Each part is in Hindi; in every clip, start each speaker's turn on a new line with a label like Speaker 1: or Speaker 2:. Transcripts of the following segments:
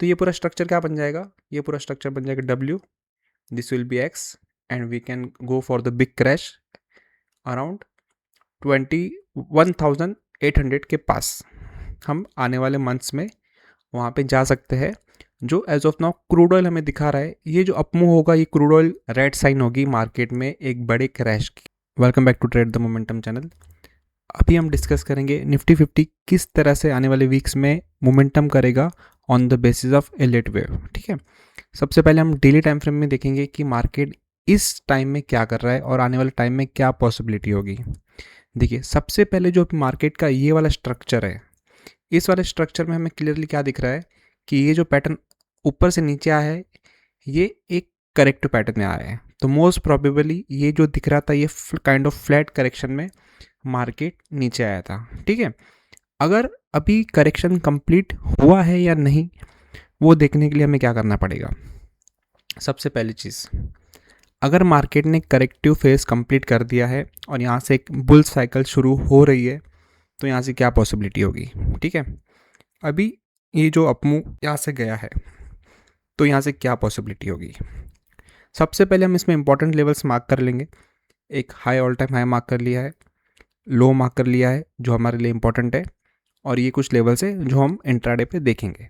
Speaker 1: तो ये पूरा स्ट्रक्चर क्या बन जाएगा, ये पूरा स्ट्रक्चर बन जाएगा W, this will be X and we can go for the big crash around 21,800 के पास। हम आने वाले मंथ्स में वहाँ पे जा सकते हैं। जो as of now crude oil हमें दिखा रहा है, ये जो अपमूव होगा ये क्रूड ऑयल रेड साइन होगी मार्केट में एक बड़े क्रैश की। Welcome back to trade the momentum channel. अभी हम डिस्कस करेंगे निफ्टी 50 किस तरह से आने वाले वीक्स में मोमेंटम करेगा on the basis of elite wave. ठीक है, सबसे पहले हम डेली टाइम फ्रेम में देखेंगे कि मार्केट इस टाइम में क्या कर रहा है और आने वाले टाइम में क्या पॉसिबिलिटी होगी। देखिए, सबसे पहले जो मार्केट का ये वाला स्ट्रक्चर है, इस वाले स्ट्रक्चर में हमें क्लियरली क्या दिख रहा है कि ये जो पैटर्न ऊपर से नीचे आया है ये एक करेक्ट पैटर्न में आया है। तो मोस्ट प्रोबेबली ये जो दिख रहा था ये काइंड ऑफ फ्लैट करेक्शन में मार्केट नीचे आया था। ठीक है, अगर अभी करेक्शन कंप्लीट हुआ है या नहीं वो देखने के लिए हमें क्या करना पड़ेगा। सबसे पहली चीज़, अगर मार्केट ने करेक्टिव फेज कंप्लीट कर दिया है और यहाँ से एक बुल साइकिल शुरू हो रही है तो यहाँ से क्या पॉसिबिलिटी होगी। ठीक है, अभी ये जो अपमूव यहाँ से गया है तो यहाँ से क्या पॉसिबिलिटी होगी। सबसे पहले हम इसमें इंपॉर्टेंट लेवल्स मार्क कर लेंगे। एक high all time high mark कर लिया है, लो मार्क कर लिया है जो हमारे लिए इंपॉर्टेंट है, और ये कुछ लेवल्स है जो हम इंट्राडे पे देखेंगे।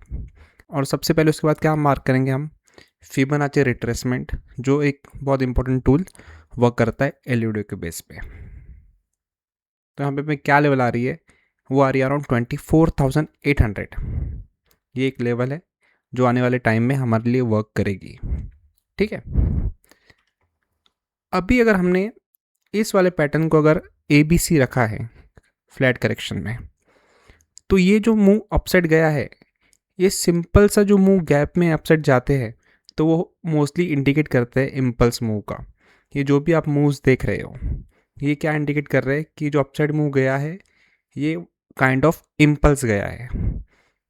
Speaker 1: और सबसे पहले उसके बाद क्या मार्क करेंगे हम, फिबोनाची रिट्रेसमेंट, जो एक बहुत इंपॉर्टेंट टूल वर्क करता है एलयूडो के बेस पे। तो यहाँ पे क्या लेवल आ रही है, वो आ रही है अराउंड 24,800। ये एक लेवल है जो आने वाले टाइम में हमारे लिए वर्क करेगी। ठीक है, अभी अगर हमने इस वाले पैटर्न को अगर ABC रखा है फ्लैट करेक्शन में, तो ये जो मूव अपसाइड गया है, ये सिंपल सा जो मूव गैप में अपसाइड जाते हैं तो वो मोस्टली इंडिकेट करते हैं इम्पल्स मूव का। ये जो भी आप मूव्स देख रहे हो ये क्या इंडिकेट कर रहे हैं कि जो अपसाइड मूव गया है ये काइंड ऑफ इम्पल्स गया है।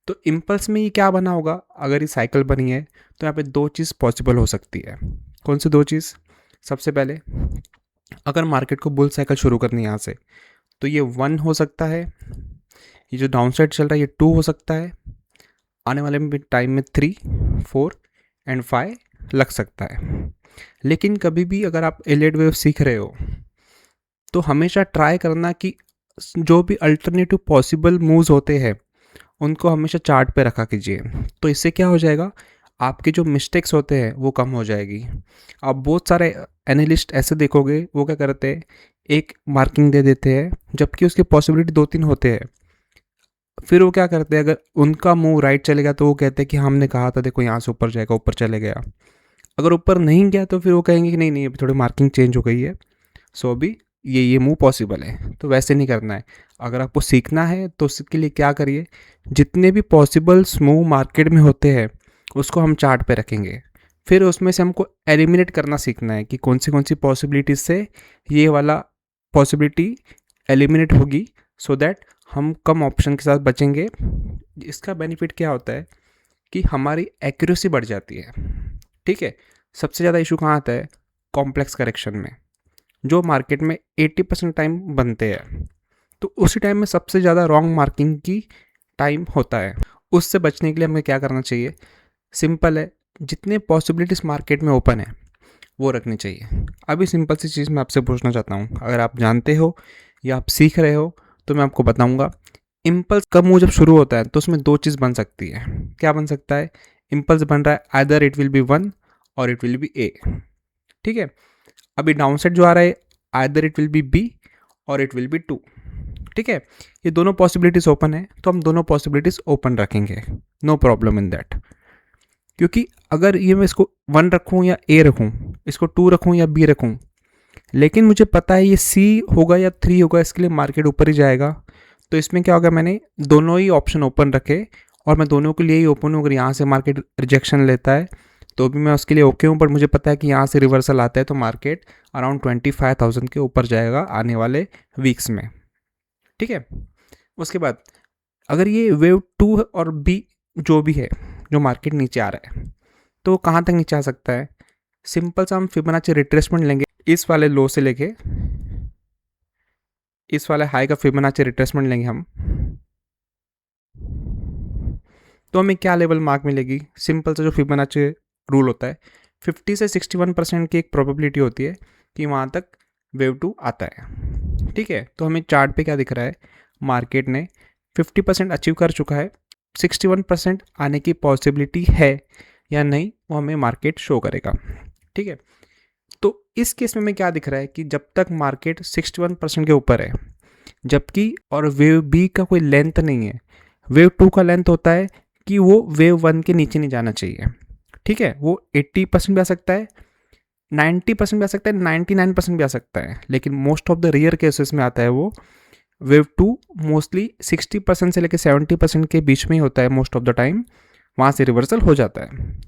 Speaker 1: तो इम्पल्स में ये क्या बना होगा, अगर ये साइकिल बनी है तो यहाँ पे दो चीज़ पॉसिबल हो सकती है। कौन सी दो चीज़, सबसे पहले अगर मार्केट को बुल साइकिल शुरू करनी है यहाँ से तो ये 1 हो सकता है, ये जो डाउन साइड चल रहा है ये 2 हो सकता है, आने वाले टाइम में 3, 4 एंड 5 लग सकता है। लेकिन कभी भी अगर आप एलिट वेव सीख रहे हो तो हमेशा ट्राई करना कि जो भी अल्टरनेटिव पॉसिबल मूव्स होते हैं उनको हमेशा चार्ट पे रखा कीजिए। तो इससे क्या हो जाएगा, आपके जो मिस्टेक्स होते हैं वो कम हो जाएगी। आप बहुत सारे एनालिस्ट ऐसे देखोगे वो क्या करते हैं, एक मार्किंग दे देते हैं जबकि उसकी पॉसिबिलिटी 2-3 होते हैं। फिर वो क्या करते हैं, अगर उनका मूव राइट चलेगा तो वो कहते हैं कि हमने कहा था देखो यहाँ से ऊपर जाएगा, ऊपर चले गया। अगर ऊपर नहीं गया तो फिर वो कहेंगे कि नहीं नहीं अभी थोड़ी मार्किंग चेंज हो गई है, सो अभी ये मूव पॉसिबल है। तो वैसे नहीं करना है। अगर आपको सीखना है तो उसके लिए क्या करिए, जितने भी पॉसिबल मूव मार्केट में होते हैं उसको हम चार्ट पे रखेंगे। फिर उसमें से हमको एलिमिनेट करना सीखना है कि कौन सी पॉसिबिलिटीज से ये वाला पॉसिबिलिटी एलिमिनेट होगी, सो दैट हम कम ऑप्शन के साथ बचेंगे। इसका बेनिफिट क्या होता है कि हमारी एक्यूरेसी बढ़ जाती है। ठीक है, सबसे ज़्यादा इशू कहाँ आता है, कॉम्प्लेक्स करेक्शन में, जो मार्केट में 80% टाइम बनते हैं। तो उसी टाइम में सबसे ज़्यादा रॉन्ग मार्किंग की टाइम होता है। उससे बचने के लिए हमें क्या करना चाहिए, सिंपल है, जितने पॉसिबिलिटीज़ मार्केट में ओपन है वो रखनी चाहिए। अभी सिंपल सी चीज़ मैं आपसे पूछना चाहता हूँ, अगर आप जानते हो या आप सीख रहे हो तो मैं आपको बताऊँगा। इम्पल्स का मूव जब शुरू होता है तो उसमें दो चीज़ बन सकती है। क्या बन सकता है, इम्पल्स बन रहा है आइदर इट विल बी 1 और इट विल बी A। ठीक है, अभी डाउन साइड जो आ रहा है either it will B B और इट विल बी 2। ठीक है, ये दोनों पॉसिबिलिटीज़ ओपन है तो हम दोनों पॉसिबिलिटीज़ ओपन रखेंगे, नो प्रॉब्लम इन दैट। क्योंकि अगर ये मैं इसको 1 रखूँ या A रखूँ, इसको 2 रखूँ या B रखूँ, लेकिन मुझे पता है ये C होगा या 3 होगा, इसके लिए मार्केट ऊपर ही जाएगा। तो इसमें क्या होगा, मैंने दोनों ही ऑप्शन ओपन रखे और मैं दोनों के लिए ही ओपन हूँ। अगर यहाँ से मार्केट रिजेक्शन लेता है तो भी मैं उसके लिए ओके हूँ, बट मुझे पता है कि यहाँ से रिवर्सल आता है तो मार्केट अराउंड 25,000 के ऊपर जाएगा आने वाले वीक्स में। ठीक है, उसके बाद अगर ये वेव 2 और B जो भी है, जो मार्केट नीचे आ रहा है तो कहाँ तक नीचे आ सकता है, सिंपल सा हम फिबोनाची रिट्रेसमेंट लेंगे, इस वाले लो से लेके इस वाले हाई का फिबोनाची रिट्रेसमेंट लेंगे हम। तो हमें क्या लेवल मार्क मिलेगी? सिंपल सा जो फिबोनाची रूल होता है, 50 से 61% की एक प्रोबेबिलिटी होती है कि वहाँ तक वेव 2 आता है। ठीक है, तो हमें चार्ट पे क्या दिख रहा है, मार्केट ने 50% अचीव कर चुका है, 61% आने की पॉसिबिलिटी है या नहीं वो हमें मार्केट शो करेगा। ठीक है, तो इस केस में हमें क्या दिख रहा है कि जब तक मार्केट 61% के ऊपर है, जबकि और वेव बी का कोई लेंथ नहीं है, वेव 2 का लेंथ होता है कि वो वेव 1 के नीचे नहीं जाना चाहिए। ठीक है, वो 80% भी आ सकता है, 90% भी आ सकता है, 99% भी आ सकता है, लेकिन most of the rare cases में आता है वो वेव 2 मोस्टली 60% से लेकर 70% के बीच में ही होता है मोस्ट ऑफ द टाइम, वहाँ से रिवर्सल हो जाता है।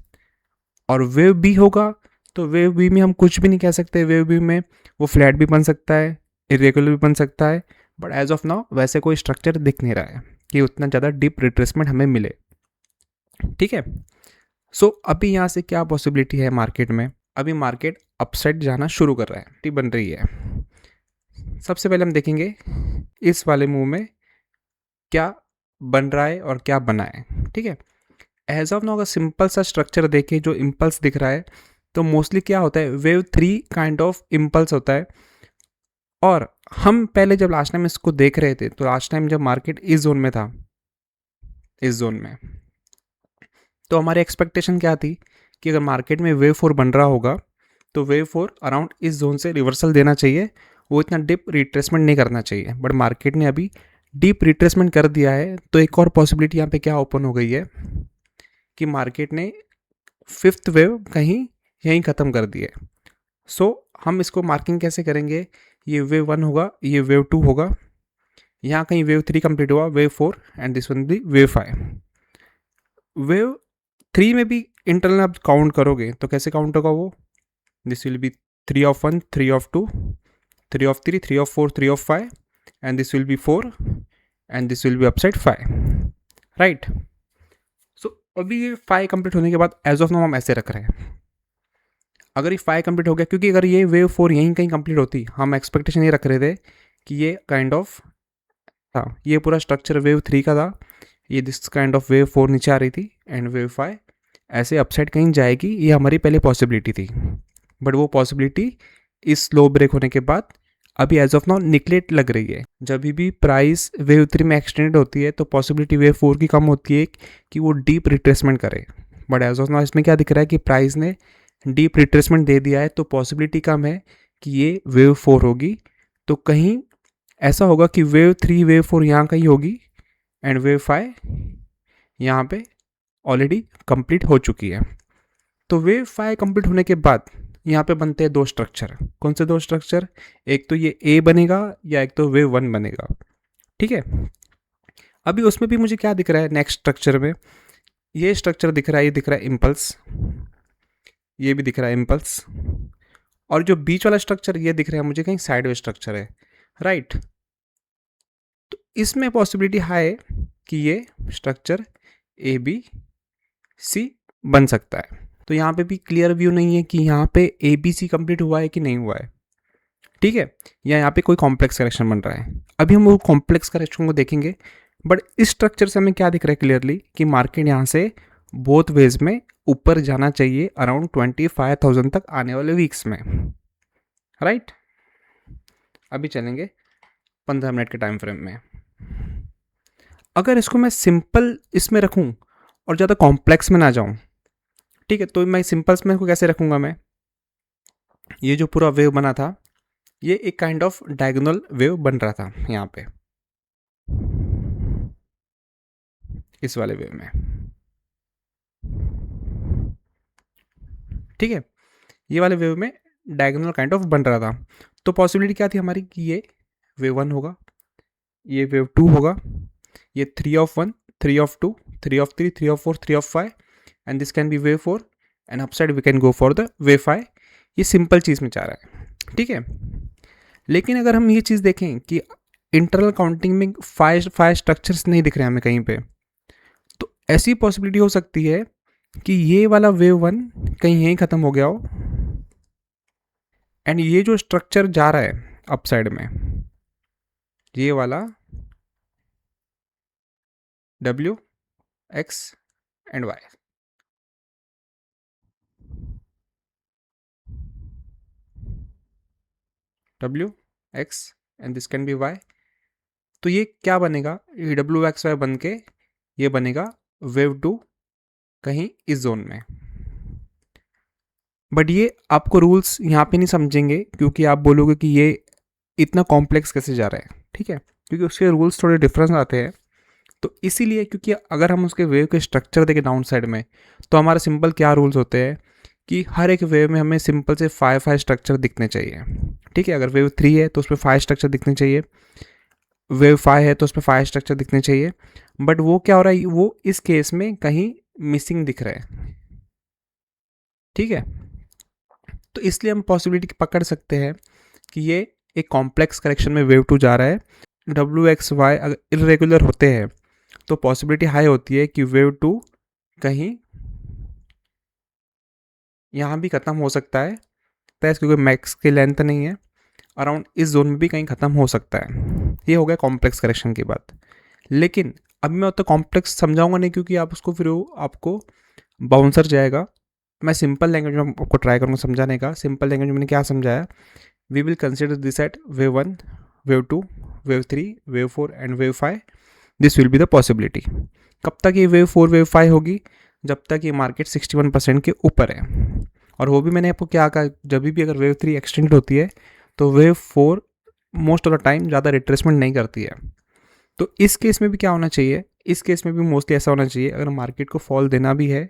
Speaker 1: और वेव बी होगा तो वेव बी में हम कुछ भी नहीं कह सकते, वेव बी में वो फ्लैट भी बन सकता है, इरेगुलर भी बन सकता है, बट एज ऑफ नाउ वैसे कोई स्ट्रक्चर दिख नहीं रहा है कि उतना ज़्यादा डीप रिट्रेसमेंट हमें मिले। ठीक है, सो अभी यहाँ से क्या पॉसिबिलिटी है मार्केट में, अभी मार्केट अपसाइड जाना शुरू कर रहा है, टी बन रही है। सबसे पहले हम देखेंगे इस वाले मूव में क्या बन रहा है और क्या बना है। ठीक है, एज ऑफ नाउ अगर सिंपल सा स्ट्रक्चर देखें, जो इम्पल्स दिख रहा है, तो मोस्टली क्या होता है, वेव 3 काइंड ऑफ इम्पल्स होता है। और हम पहले जब लास्ट टाइम इसको देख रहे थे, तो लास्ट टाइम जब मार्केट इस जोन में था, इस जोन में, तो हमारी एक्सपेक्टेशन क्या थी कि अगर मार्केट में वेव 4 बन रहा होगा तो वेव 4 अराउंड इस जोन से रिवर्सल देना चाहिए, वो इतना डीप रिट्रेसमेंट नहीं करना चाहिए। बट मार्केट ने अभी डीप रिट्रेसमेंट कर दिया है, तो एक और पॉसिबिलिटी यहाँ पे क्या ओपन हो गई है कि मार्केट ने फिफ्थ वेव कहीं यहीं ख़त्म कर दी है। सो हम इसको मार्किंग कैसे करेंगे, ये वेव 1 होगा, ये वेव 2 होगा, यहाँ कहीं वेव 3 कंप्लीट हुआ, वेव 4 एंड दिस वन भी वेव 5। वेव 3 में भी इंटरनल आप काउंट करोगे तो कैसे काउंट होगा वो, this will be 3 of 1, 3 of 2, 3 of 3, 3 of 4, 3 of 5 and this will be 4 and this will be upside 5, right. So अभी ये 5 कंप्लीट होने के बाद एज ऑफ नाउ हम ऐसे रख रहे हैं। अगर ये 5 कंप्लीट हो गया, क्योंकि अगर ये वेव 4 यहीं कहीं कंप्लीट होती, हम एक्सपेक्टेशन ये रख रहे थे कि ये काइंड ऑफ था, ये पूरा स्ट्रक्चर वेव 3 का था, ये दिस काइंड ऑफ वेव 4 नीचे आ रही थी एंड वेव 5 ऐसे अपसाइड कहीं जाएगी, ये हमारी पहले पॉसिबिलिटी थी। बट वो पॉसिबिलिटी इस स्लो ब्रेक होने के बाद अभी एज ऑफ नाउ निकलेट लग रही है। जब भी प्राइस वेव 3 में एक्सटेंड होती है तो पॉसिबिलिटी वेव 4 की कम होती है कि वो डीप रिट्रेसमेंट करे, बट एज ऑफ नाउ इसमें क्या दिख रहा है कि प्राइस ने डीप रिट्रेसमेंट दे दिया है, तो पॉसिबिलिटी कम है कि ये वेव 4 होगी। तो कहीं ऐसा होगा कि वेव 3 वेव 4 यहाँ कहीं होगी एंड वेव 5 यहाँ पे ऑलरेडी कंप्लीट हो चुकी है। तो वेव 5 कंप्लीट होने के बाद यहाँ पे बनते हैं दो स्ट्रक्चर। कौन से दो स्ट्रक्चर, एक तो ये ए बनेगा या एक तो वेव 1 बनेगा। ठीक है, अभी उसमें भी मुझे क्या दिख रहा है, नेक्स्ट स्ट्रक्चर में ये स्ट्रक्चर दिख रहा है, ये दिख रहा है इम्पल्स, ये भी दिख रहा है इम्पल्स, और जो बीच वाला स्ट्रक्चर ये दिख रहा है मुझे कहीं साइडवे स्ट्रक्चर है, राइट। तो इसमें पॉसिबिलिटी हाई है कि ये स्ट्रक्चर ए बी सी बन सकता है। तो यहाँ पे भी क्लियर व्यू नहीं है कि यहाँ पे ए बी सी कंप्लीट हुआ है कि नहीं हुआ है। ठीक है, या यहाँ पे कोई कॉम्प्लेक्स करेक्शन बन रहा है, अभी हम वो कॉम्प्लेक्स करेक्शन को देखेंगे। बट इस स्ट्रक्चर से हमें क्या दिख रहा है क्लियरली कि मार्केट यहाँ से बोथ वेज में ऊपर जाना चाहिए अराउंड 25,000 तक आने वाले वीक्स में, राइट। अभी चलेंगे 15 मिनट के टाइम फ्रेम में। अगर इसको मैं सिंपल इसमें रखूं और ज़्यादा कॉम्प्लेक्स में ना जाऊं, ठीक है, तो मैं सिंपल्स में इसको कैसे रखूंगा, मैं ये जो पूरा वेव बना था ये एक काइंड ऑफ डायगोनल वेव बन रहा था यहाँ पे, इस वाले वेव में। ठीक है, ये वाले वेव में डायगोनल काइंड ऑफ बन रहा था। तो पॉसिबिलिटी क्या थी हमारी कि ये वेव 1 होगा, ये वेव 2 होगा, ये 3 of 1, 3 of 2, 3 of 3, 3 of 4, 3 of 5 and this can be wave 4 and upside we can go for the wave 5। ये सिंपल चीज़ में चाह रहा है, ठीक है। लेकिन अगर हम ये चीज़ देखें कि इंटरनल काउंटिंग में 5 स्ट्रक्चर्स नहीं दिख रहे हैं हमें कहीं पे, तो ऐसी पॉसिबिलिटी हो सकती है कि ये वाला वेव 1 कहीं यहीं ख़त्म हो गया हो एंड ये जो स्ट्रक्चर जा रहा है अपसाइड में, ये वाला W X and Y. W X एंड दिस कैन बी Y. तो ये क्या बनेगा, ये डब्ल्यू एक्स वाई बन के ये बनेगा वेव टू कहीं इस जोन में. बट ये आपको रूल्स यहाँ पे नहीं समझेंगे क्योंकि आप बोलोगे कि ये इतना कॉम्प्लेक्स कैसे जा रहा है. ठीक है, क्योंकि उसके रूल्स थोड़े डिफरेंस आते हैं. तो इसीलिए क्योंकि अगर हम उसके वेव के स्ट्रक्चर देखें डाउन साइड में, तो हमारा सिंपल क्या रूल्स होते हैं कि हर एक वेव में हमें सिंपल से 5 स्ट्रक्चर दिखने चाहिए. ठीक है, अगर वेव 3 है तो उसमें 5 स्ट्रक्चर दिखने चाहिए, वेव 5 है तो उसमें 5 स्ट्रक्चर दिखने चाहिए. बट वो क्या हो रहा है, वो इस केस में कहीं मिसिंग दिख रहा है. ठीक है, तो इसलिए हम पॉसिबिलिटी पकड़ सकते हैं कि ये एक कॉम्प्लेक्स करेक्शन में वेव टू जा रहा है. डब्ल्यू एक्स वाई अगर इरेगुलर होते हैं तो पॉसिबिलिटी हाई होती है कि वेव टू कहीं यहाँ भी ख़त्म हो सकता है, प्लस क्योंकि मैक्स की लेंथ नहीं है, अराउंड इस जोन में भी कहीं ख़त्म हो सकता है. ये हो गया कॉम्प्लेक्स करेक्शन की बात. लेकिन अभी मैं तो कॉम्प्लेक्स समझाऊंगा नहीं क्योंकि आप उसको फिर आपको बाउंसर जाएगा. मैं सिंपल लैंग्वेज में आपको ट्राई करूँगा समझाने का. सिंपल लैंग्वेज में मैंने क्या समझाया, we will consider this at wave 1, wave 2, wave 3, wave 4 and wave 5. This will be the possibility. कब तक ये वेव 4 वेव 5 होगी, जब तक ये मार्केट 61% के ऊपर है. और वो भी मैंने आपको क्या कहा, जब भी अगर वेव 3 एक्सटेंड होती है तो wave 4 most of the time ज़्यादा रिट्रेसमेंट नहीं करती है. तो इस केस में भी क्या होना चाहिए, इस केस में भी मोस्टली ऐसा होना चाहिए, अगर मार्केट को फॉल देना भी है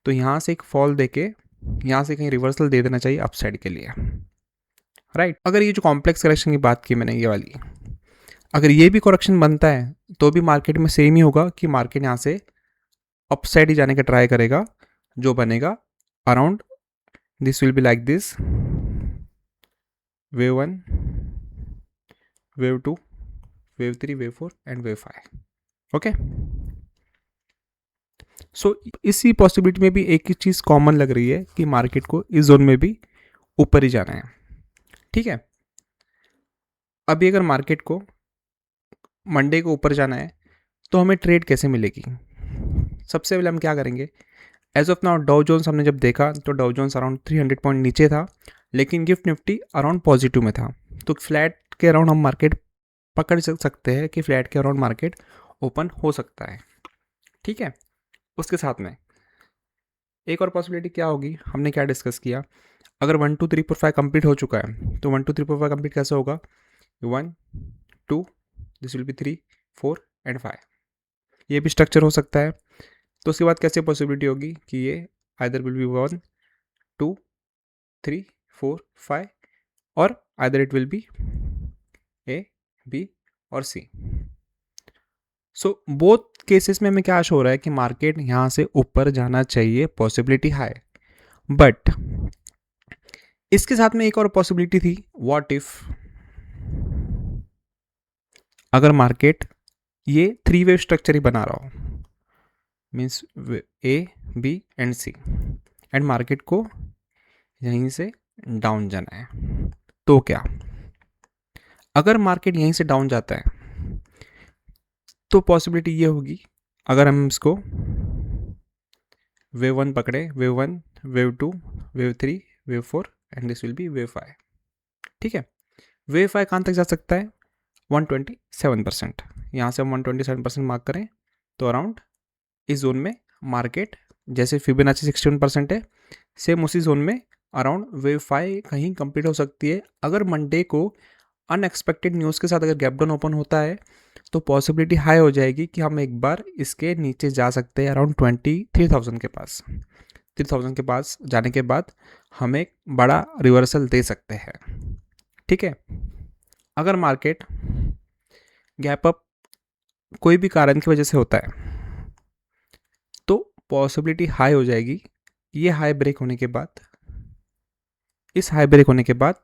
Speaker 1: तो यहाँ से एक फॉल दे के यहाँ से कहीं रिवर्सल दे देना चाहिए अपसाइड के लिए. राइट. अगर ये जो कॉम्प्लेक्स करेक्शन की बात की मैंने ये वाली, अगर ये भी करेक्शन बनता है तो भी मार्केट में सेम ही होगा कि मार्केट यहाँ से अपसाइड ही जाने का ट्राई करेगा, जो बनेगा around this will be like this, wave 1, wave 2, wave 3, wave 4 and wave 5. Okay, so इसी पॉसिबिलिटी में भी एक ही चीज़ कॉमन लग रही है कि मार्केट को इस जोन में भी ऊपर ही जाना है. ठीक है, अभी अगर मार्केट को मंडे को ऊपर जाना है तो हमें ट्रेड कैसे मिलेगी. सबसे पहले हम क्या करेंगे, as of now Dow Jones हमने जब देखा तो डाउ जोन्स अराउंड 300 पॉइंट नीचे था, लेकिन गिफ्ट निफ्टी अराउंड पॉजिटिव में था. तो फ्लैट के अराउंड हम मार्केट पकड़ सकते हैं कि फ्लैट के अराउंड मार्केट ओपन हो सकता है. ठीक है, उसके साथ में एक और पॉसिबिलिटी क्या होगी, हमने क्या डिस्कस किया, अगर 1 2 3 4 5 कंप्लीट हो चुका है तो 1 2 3 4 5 कंप्लीट कैसे होगा, 1 2, दिस विल बी 3 4 एंड 5. ये भी स्ट्रक्चर हो सकता है. तो उसके बाद कैसे पॉसिबिलिटी होगी कि ये आइदर विल बी 1 2 3 4 5 और either it will be A B और सी. सो बोथ केसेस में हमें क्या शो हो रहा है कि मार्केट यहाँ से ऊपर जाना चाहिए, पॉसिबिलिटी हाई. बट इसके साथ में एक और पॉसिबिलिटी थी, व्हाट इफ अगर मार्केट ये 3 वेव स्ट्रक्चर ही बना रहा हो, means A B and C, and market को यहीं से डाउन जाना है. तो क्या, अगर मार्केट यहीं से डाउन जाता है तो पॉसिबिलिटी ये होगी, अगर हम इसको वेव 1 पकड़े, wave 1, wave 2, wave 3, wave 4 and this will be wave 5. ठीक है, वेव 5 कहाँ तक जा सकता है, 127%. यहाँ से हम 127% मार्क करें तो अराउंड इस जोन में मार्केट, जैसे फिबोनाची 61% है, सेम उसी जोन में अराउंड वेव 5 कहीं कंप्लीट हो सकती है. अगर मंडे को अनएक्सपेक्टेड न्यूज़ के साथ अगर गैप डाउन ओपन होता है तो पॉसिबिलिटी हाई हो जाएगी कि हम एक बार इसके नीचे जा सकते हैं अराउंड 23,000 के पास. 3,000 के पास जाने के बाद हम एक बड़ा रिवर्सल दे सकते हैं. ठीक है, अगर मार्केट गैप अप कोई भी कारण की वजह से होता है तो पॉसिबिलिटी हाई हो जाएगी, ये हाई ब्रेक होने के बाद, इस हाई ब्रेक होने के बाद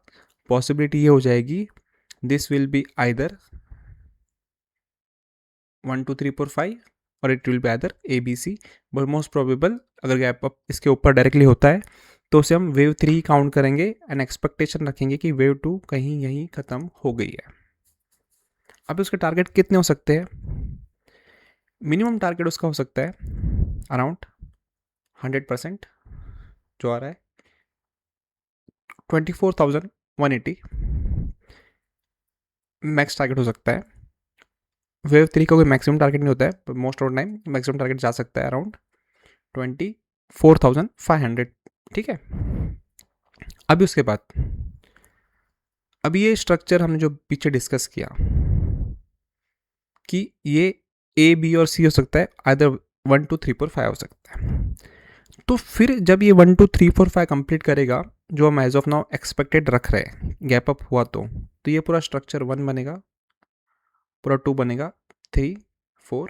Speaker 1: पॉसिबिलिटी ये हो जाएगी, दिस विल बी आइदर 1 2 3 4 5 और it will be either A B C. But most probable अगर गैप अप इसके ऊपर डायरेक्टली होता है तो उसे हम वेव 3 काउंट करेंगे एंड एक्सपेक्टेशन रखेंगे कि वेव 2 कहीं यहीं ख़त्म हो गई है. अब उसके टारगेट कितने हो सकते हैं, मिनिमम टारगेट उसका हो सकता है अराउंड 100% जो आ रहा है 24,180 मैक्स टारगेट हो सकता है। वेव 3 का कोई मैक्सिमम टारगेट नहीं होता है, पर most of time maximum target जा सकता है अराउंड 24,500। ठीक है, अभी उसके बाद अभी ये स्ट्रक्चर हमने जो पीछे डिस्कस किया कि ये ए बी और सी हो सकता है, आइदर 1 2 3 4 5 हो सकता है। तो फिर जब ये 1 2 3 4 5 कंप्लीट करेगा, जो हम एज ऑफ नाउ एक्सपेक्टेड रख रहे हैं, गैप अप हुआ तो ये पूरा स्ट्रक्चर 1 बनेगा, पूरा 2 बनेगा, 3 4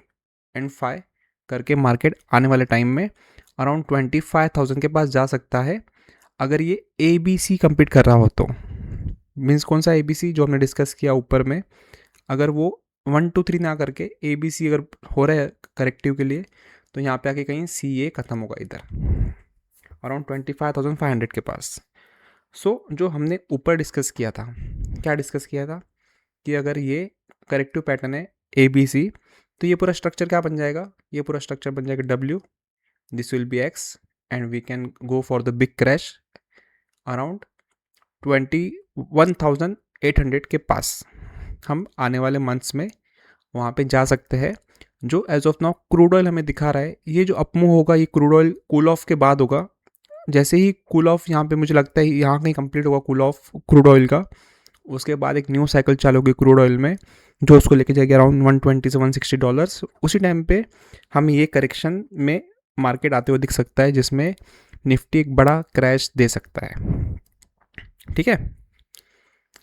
Speaker 1: एंड 5 करके मार्केट आने वाले टाइम में अराउंड 25,000 के पास जा सकता है, अगर ये ए बी सी कंप्लीट कर रहा हो तो। मीन्स कौन सा ए बी सी जो हमने डिस्कस किया ऊपर में, अगर वो 1 2 3 ना करके ए बी सी अगर हो रहा है करेक्टिव के लिए, तो यहाँ पे आके कहीं सी ए खत्म होगा इधर अराउंड 25,500 के पास। जो हमने ऊपर डिस्कस किया था, क्या डिस्कस किया था कि अगर ये करेक्टिव पैटर्न है ए बी सी, तो ये पूरा स्ट्रक्चर क्या बन जाएगा, ये पूरा स्ट्रक्चर बन जाएगा W, this will be X, and we can go for the big crash around 21,800 के पास। हम आने वाले मंथ्स में वहाँ पे जा सकते हैं। जो as of now crude oil हमें दिखा रहा है, ये जो अपमूव होगा ये क्रूड ऑयल कूल ऑफ के बाद होगा। जैसे ही कूल ऑफ यहाँ पे मुझे लगता है यहाँ कहीं कंप्लीट होगा कूल ऑफ क्रूड ऑयल का, उसके बाद एक न्यू साइकिल चालू होगी क्रूड ऑयल में, जो उसको लेके जाएगी अराउंड 120 से $160। उसी टाइम पे हम ये करेक्शन में मार्केट आते हुए दिख सकता है, जिसमें निफ्टी एक बड़ा क्रैश दे सकता है। ठीक है,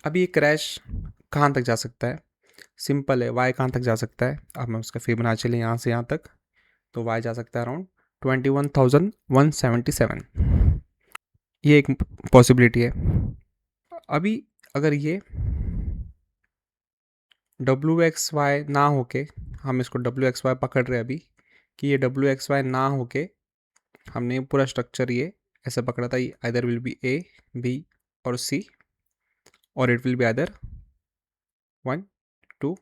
Speaker 1: अभी ये क्रैश कहाँ तक जा सकता है, सिंपल है, वाई कहाँ तक जा सकता है, अब मैं उसका फिबोनाची लें यहाँ से यहाँ तक, तो वाई जा सकता है अराउंड 21,177। ये एक पॉसिबिलिटी है। अभी अगर ये WXY ना होके, हम इसको WXY पकड़ रहे हैं अभी कि ये WXY ना होके, हमने पूरा स्ट्रक्चर ये ऐसे पकड़ा था, either will be A B और C, और इट विल बी आइदर 1 2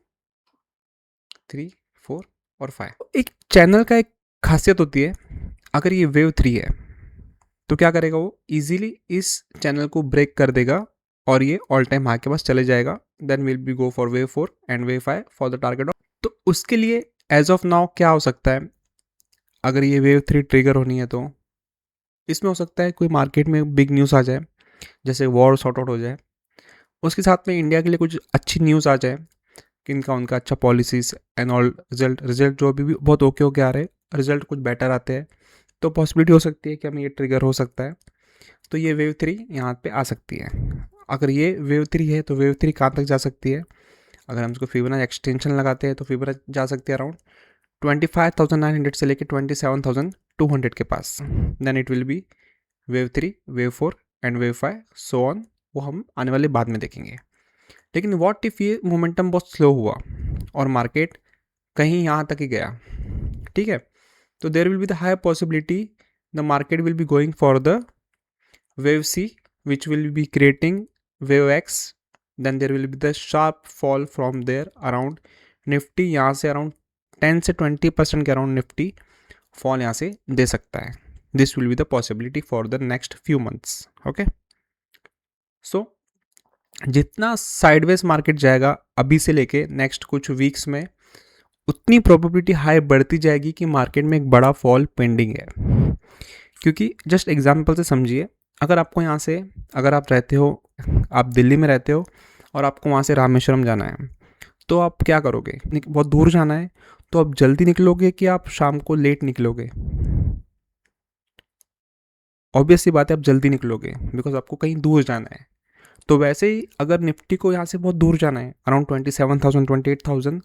Speaker 1: 3 4 और 5। एक चैनल का एक खासियत होती है, अगर ये वेव 3 है तो क्या करेगा, वो इजीली इस चैनल को ब्रेक कर देगा और ये ऑल टाइम हाई के पास चले जाएगा। Then will be go for wave 4 and wave 5 for the target of. तो उसके लिए एज ऑफ नाउ क्या हो सकता है, अगर ये वेव 3 ट्रिगर होनी है तो इसमें हो सकता है कोई मार्केट में बिग न्यूज़ आ जाए, जैसे वॉर सॉर्ट आउट हो जाए, उसके साथ में इंडिया के लिए कुछ अच्छी न्यूज़ आ जाए कि इनका उनका अच्छा पॉलिसीज एंड ऑल, रिजल्ट जो अभी भी बहुत ओके होके आ रहे हैं, रिजल्ट कुछ बेटर आते हैं, तो पॉसिबिलिटी हो सकती है कि हमें ये ट्रिगर हो सकता है। तो ये वेव 3 यहाँ पे आ सकती है। अगर ये वेव 3 है तो वेव 3 कहाँ तक जा सकती है, अगर हम इसको फिबोनाची एक्सटेंशन लगाते हैं तो फिबोनाची जा सकती है अराउंड 25,900 से लेके 27,200 के पास। Then it will be wave 3 wave 4 and wave 5 so on, वो हम आने वाले बाद में देखेंगे। लेकिन व्हाट इफ़ ये मोमेंटम बहुत स्लो हुआ और मार्केट कहीं यहाँ तक ही गया, ठीक है, तो there will be the high possibility the market will be going for the wave C, which will be creating wave X, then there will be the sharp fall from there around Nifty यहाँ से अराउंड 10 से 20% के अराउंड निफ्टी फॉल यहाँ से दे सकता है। This will be the possibility for the next few months. Okay, so जितना साइडवेज मार्केट जाएगा अभी से लेके नेक्स्ट कुछ वीक्स में, उतनी प्रोबेबिलिटी हाई बढ़ती जाएगी कि मार्केट में एक बड़ा फॉल पेंडिंग है। क्योंकि जस्ट एग्जाम्पल से समझिए, अगर आपको यहाँ से, अगर आप रहते हो, आप दिल्ली में रहते हो और आपको वहाँ से रामेश्वरम जाना है, तो आप क्या करोगे, बहुत दूर जाना है, तो आप जल्दी निकलोगे कि आप शाम को लेट निकलोगे? ऑब्वियस सी बात है, आप जल्दी निकलोगे, बिकॉज आपको कहीं दूर जाना है। तो वैसे ही अगर निफ्टी को यहाँ से बहुत दूर जाना है अराउंड 27,000 28,000,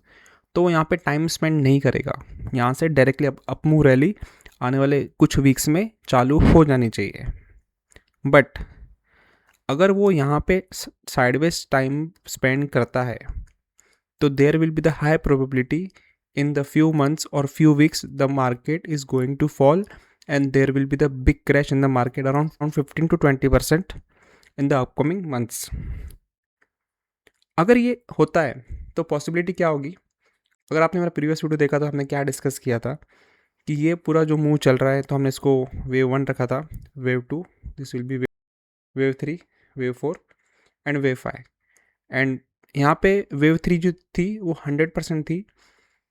Speaker 1: तो वो यहाँ पे टाइम स्पेंड नहीं करेगा, यहाँ से डायरेक्टली अपमूव रैली आने वाले कुछ वीक्स में चालू हो जानी चाहिए। बट अगर वो यहाँ पे साइडवेज टाइम स्पेंड करता है, तो there will be the high probability in the few months और few weeks the market is going to fall and there will be the big crash in the market around 15 to 20% in the upcoming months. अगर ये होता है तो पॉसिबिलिटी क्या होगी, अगर आपने मेरा प्रीवियस वीडियो देखा तो हमने क्या डिस्कस किया था कि ये पूरा जो मूव चल रहा है, तो हमने इसको वेव 1 रखा था, wave 2, this will be wave 3, wave 4 and wave 5। And यहाँ पे वेव 3 जो थी वो 100% थी,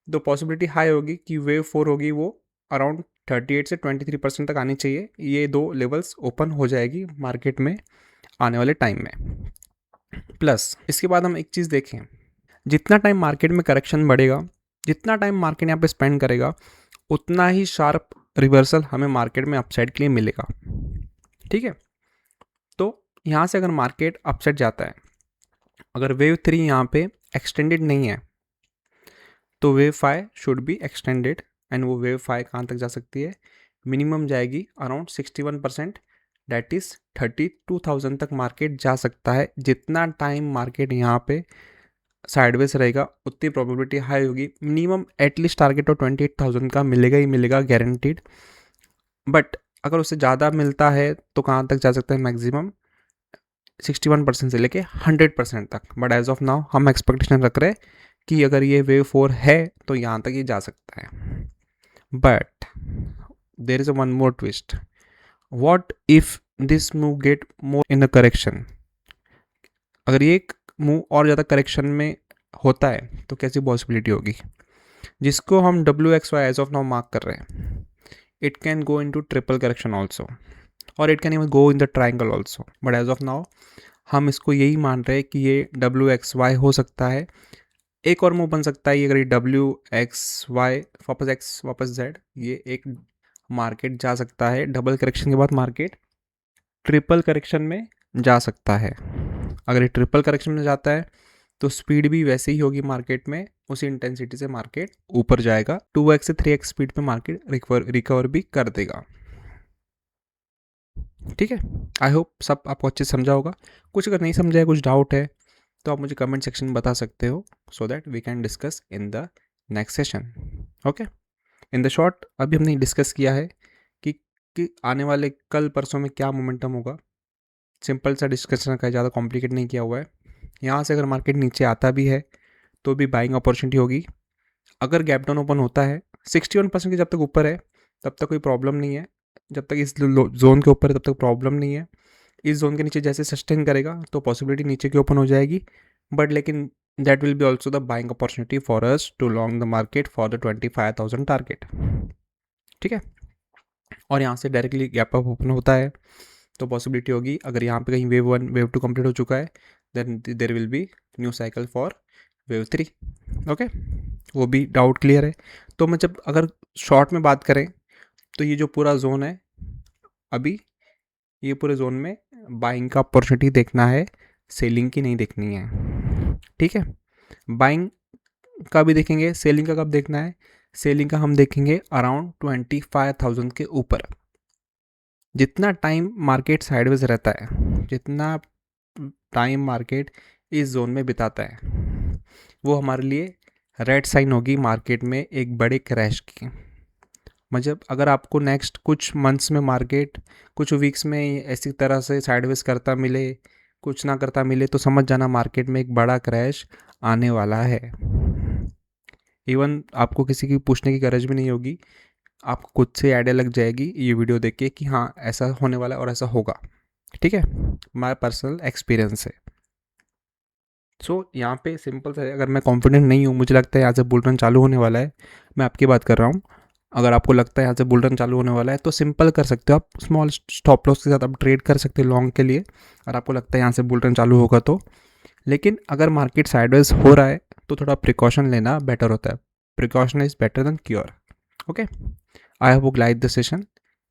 Speaker 1: तो पॉसिबिलिटी हाई होगी कि वेव 4 होगी वो अराउंड 38 से 23% तक आनी चाहिए। ये दो लेवल्स ओपन हो जाएगी मार्केट में आने वाले टाइम में। प्लस इसके बाद हम एक चीज़ देखें, जितना टाइम मार्केट में करेक्शन बढ़ेगा, जितना टाइम मार्केट यहाँ पे स्पेंड करेगा, उतना ही शार्प रिवर्सल हमें मार्केट में अपसाइड के लिए मिलेगा। ठीक है, तो यहाँ से अगर मार्केट अपसाइड जाता है, अगर वेव 3 यहाँ पे एक्सटेंडेड नहीं है, तो wave 5 should be extended. And वो वेव 5 कहाँ तक जा सकती है, मिनिमम जाएगी अराउंड 61%, डैट इज़ 32,000 तक मार्केट जा सकता है। जितना टाइम मार्केट यहाँ पे साइडवेज रहेगा उतनी प्रोबेबिलिटी हाई होगी, मिनिमम एटलीस्ट टारगेट तो 28,000 का मिलेगा ही मिलेगा, गारंटीड। बट अगर उससे ज़्यादा मिलता है तो कहाँ तक जा सकता है, मैक्सिमम 61% से लेके 100% तक। बट एज ऑफ नाउ हम एक्सपेक्टेशन रख रहे हैं कि अगर ये वेव 4 है तो यहाँ तक ये जा सकता है। But there is a one more twist, what if this move get more in the correction. अगर ये मूव और ज़्यादा करेक्शन में होता है तो कैसी पॉसिबिलिटी होगी, जिसको हम WXY as of now mark कर रहे हैं। It can go into triple correction also, और it can even go in the triangle also. But as of now हम इसको यही मान रहे हैं कि ये WXY हो सकता है। एक और मूव बन सकता है ये, अगर ये WXY वापस X वापस Z, ये एक मार्केट जा सकता है डबल करेक्शन के बाद, मार्केट ट्रिपल करेक्शन में जा सकता है। अगर ये ट्रिपल करेक्शन में जाता है तो स्पीड भी वैसे ही होगी मार्केट में, उसी इंटेंसिटी से मार्केट ऊपर जाएगा, 2x से 3x स्पीड पे मार्केट रिकवर भी कर देगा। ठीक है, आई होप सब आपको अच्छे से समझा होगा। कुछ अगर नहीं समझा है, कुछ डाउट है, तो आप मुझे कमेंट सेक्शन में बता सकते हो, so that we can discuss in the next session. Okay, in the short अभी हमने डिस्कस किया है कि आने वाले कल परसों में क्या मोमेंटम होगा। सिंपल सा डिस्कशन का, ज़्यादा कॉम्प्लिकेट नहीं किया हुआ है। यहाँ से अगर मार्केट नीचे आता भी है तो भी बाइंग अपॉर्चुनिटी होगी। अगर गैप डाउन ओपन होता है 61% के जब तक ऊपर है तब तक कोई प्रॉब्लम नहीं है, जब तक इस जोन के ऊपर है तब तक प्रॉब्लम नहीं है। इस जोन के नीचे जैसे सस्टेन करेगा तो पॉसिबिलिटी नीचे की ओपन हो जाएगी, बट लेकिन that will be also the buying opportunity for us to long the market for the 25,000 target. ठीक है, और यहाँ से डायरेक्टली गैप अप ओपन होता है तो पॉसिबिलिटी होगी, अगर यहाँ पे कहीं वेव 1 वेव 2 कंप्लीट हो चुका है, then there will be new cycle for wave 3। Okay, वो भी डाउट क्लियर है। तो मैं जब अगर शॉर्ट में बात करें तो ये जो पूरा जोन है अभी, ये पूरे जोन में बाइंग का अपॉर्चुनिटी देखना है, सेलिंग की नहीं देखनी है। ठीक है, बाइंग का भी देखेंगे, सेलिंग का कब देखना है, सेलिंग का हम देखेंगे अराउंड 25,000 के ऊपर। जितना टाइम मार्केट साइडवेज रहता है, जितना टाइम मार्केट इस जोन में बिताता है, वो हमारे लिए रेड साइन होगी मार्केट में एक बड़े क्रैश की। मतलब अगर आपको नेक्स्ट कुछ मंथ्स में मार्केट कुछ वीक्स में ऐसी तरह से साइडवेज करता मिले, कुछ ना करता मिले, तो समझ जाना मार्केट में एक बड़ा क्रैश आने वाला है। इवन आपको किसी की पूछने की गरज भी नहीं होगी, आपको खुद से आइडिया लग जाएगी ये वीडियो देख के कि हाँ ऐसा होने वाला है और ऐसा होगा। ठीक है, हमारा पर्सनल एक्सपीरियंस है। सो यहाँ पे सिंपल सा है, अगर मैं कॉन्फिडेंट नहीं हूँ, मुझे लगता है यहाँ से बुल रन चालू होने वाला है, मैं आपकी बात कर रहा हूँ, अगर आपको लगता है यहाँ से बुल रन चालू होने वाला है तो सिंपल कर सकते हो आप, स्मॉल स्टॉप लॉस के साथ आप ट्रेड कर सकते हो लॉन्ग के लिए, अगर आपको लगता है यहाँ से बुल रन चालू होगा तो। लेकिन अगर मार्केट साइडवेज हो रहा है तो थोड़ा प्रिकॉशन लेना बेटर होता है, precaution is better than cure. Okay, I hope like this session,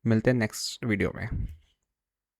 Speaker 1: मिलते हैं नेक्स्ट वीडियो में।